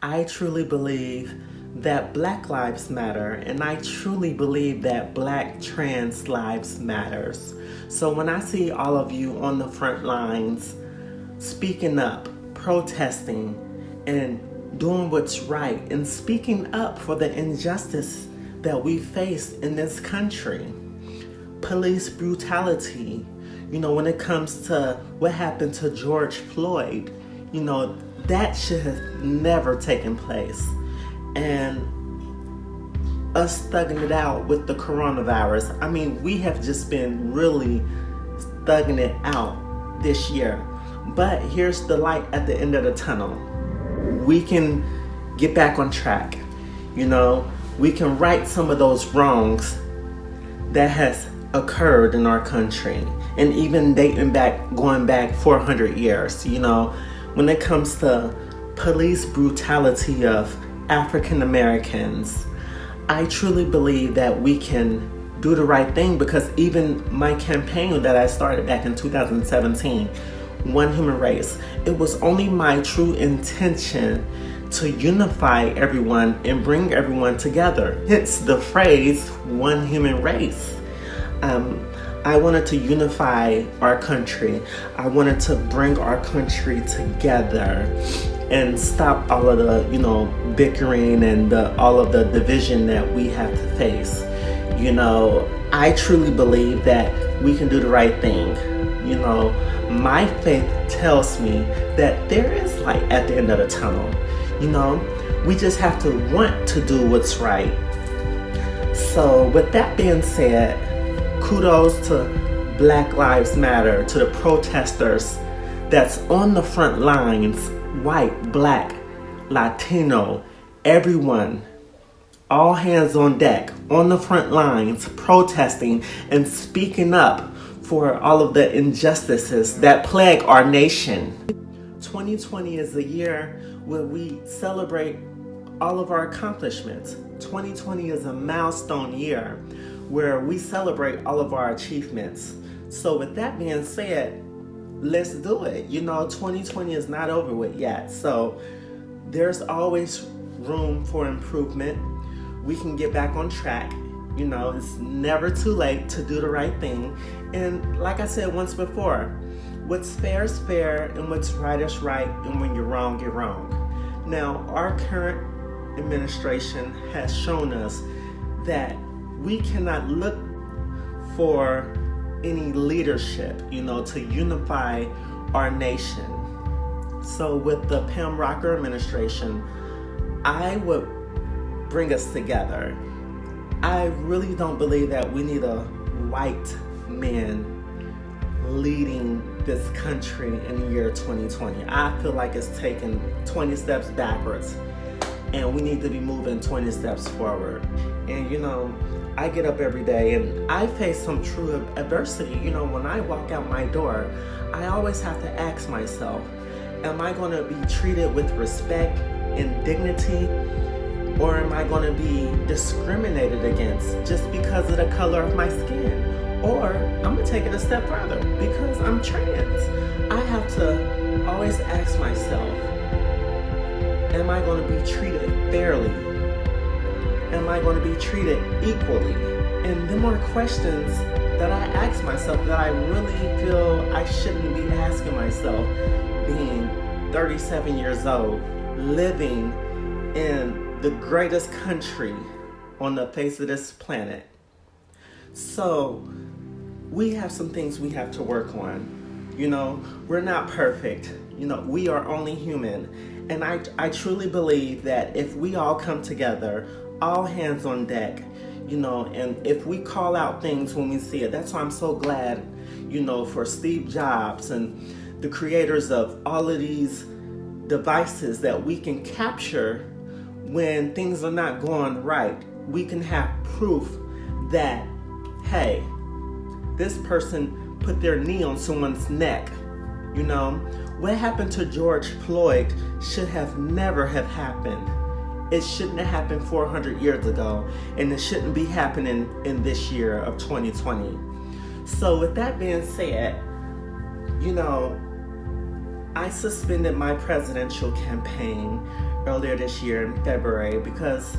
I truly believe that Black lives matter, and I truly believe that Black trans lives matters. So when I see all of you on the front lines speaking up, protesting, and doing what's right, and speaking up for the injustice that we face in this country, police brutality, when it comes to what happened to George Floyd, that should have never taken place. And us thugging it out with the coronavirus, we have just been really thugging it out this year. But here's the light at the end of the tunnel. We can get back on track. We can right some of those wrongs that has occurred in our country, and even going back 400 years. When it comes to police brutality of African Americans, I truly believe that we can do the right thing, because even my campaign that I started back in 2017, One Human Race, it was only my true intention to unify everyone and bring everyone together. Hence the phrase, one human race. I wanted to unify our country. I wanted to bring our country together and stop all of the, bickering and all of the division that we have to face. I truly believe that we can do the right thing. My faith tells me that there is light at the end of the tunnel. We just have to want to do what's right. So with that being said, kudos to Black Lives Matter, to the protesters that's on the front lines, white, Black, Latino, everyone, all hands on deck, on the front lines, protesting and speaking up for all of the injustices that plague our nation. 2020 is a year where we celebrate all of our accomplishments. 2020 is a milestone year where we celebrate all of our achievements. So with that being said, let's do it. 2020 is not over with yet. So there's always room for improvement. We can get back on track. It's never too late to do the right thing. And like I said once before, what's fair is fair, and what's right is right, and when you're wrong, you're wrong. Now, our current administration has shown us that we cannot look for any leadership, to unify our nation. So with the Pam Rocker administration, I would bring us together. I really don't believe that we need a white man leading this country in the year 2020. I feel like it's taken 20 steps backwards, and we need to be moving 20 steps forward. And I get up every day and I face some true adversity. When I walk out my door, I always have to ask myself, am I going to be treated with respect and dignity, or am I going to be discriminated against just because of the color of my skin? Or I'm going to take it a step further, because I'm trans. I have to always ask myself, am I going to be treated fairly? Am I going to be treated equally? And the more questions that I ask myself that I really feel I shouldn't be asking myself, being 37 years old, living in the greatest country on the face of this planet. So we have some things we have to work on. We're not perfect. We are only human. And I truly believe that if we all come together, all hands on deck, and if we call out things when we see it, that's why I'm so glad, for Steve Jobs and the creators of all of these devices that we can capture when things are not going right. We can have proof that, hey, this person put their knee on someone's neck. What happened to George Floyd should have never have happened. It shouldn't have happened 400 years ago, and it shouldn't be happening in this year of 2020. So with that being said, I suspended my presidential campaign earlier this year in February because,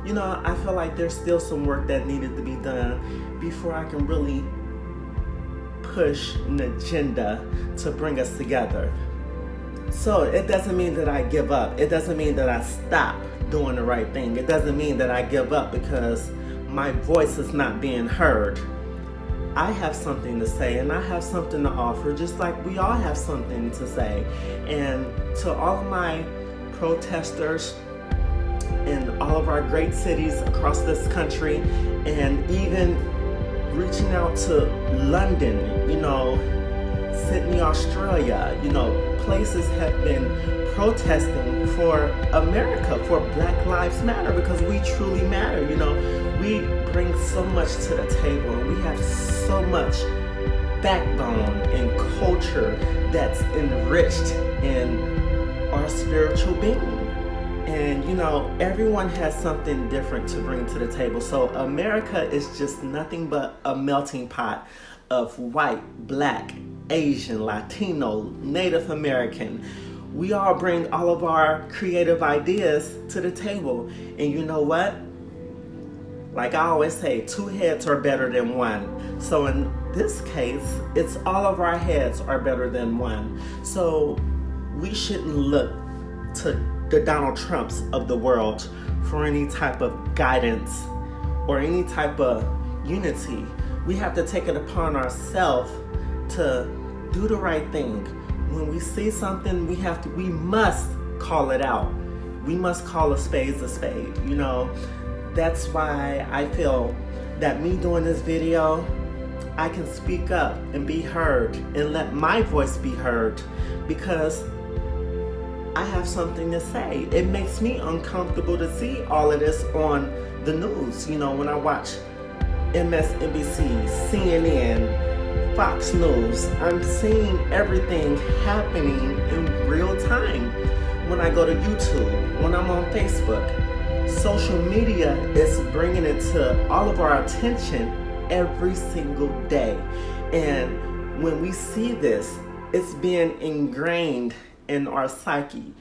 I feel like there's still some work that needed to be done before I can really push an agenda to bring us together. So it doesn't mean that I give up. It doesn't mean that I stop doing the right thing. It doesn't mean that I give up because my voice is not being heard. I have something to say and I have something to offer, just like we all have something to say. And to all of my protesters in all of our great cities across this country, and even reaching out to London, Sydney, Australia, places have been protesting for America, for Black Lives Matter, because we truly matter. We bring so much to the table, and we have so much backbone and culture that's enriched in our spiritual being. And everyone has something different to bring to the table. So America is just nothing but a melting pot of white, Black, Asian, Latino, Native American. We all bring all of our creative ideas to the table. And you know what? Like I always say, 2 heads are better than one. So in this case, it's all of our heads are better than one. So we shouldn't look to the Donald Trumps of the world for any type of guidance or any type of unity. We have to take it upon ourselves to do the right thing. When we see something, we must call it out. We must call a spade a spade. That's why I feel that me doing this video, I can speak up and be heard and let my voice be heard, because I have something to say. It makes me uncomfortable to see all of this on the news. When I watch MSNBC, CNN, Fox News, I'm seeing everything happening in real time. When I go to YouTube, when I'm on Facebook, social media is bringing it to all of our attention every single day. And when we see this, it's being ingrained in our psyche.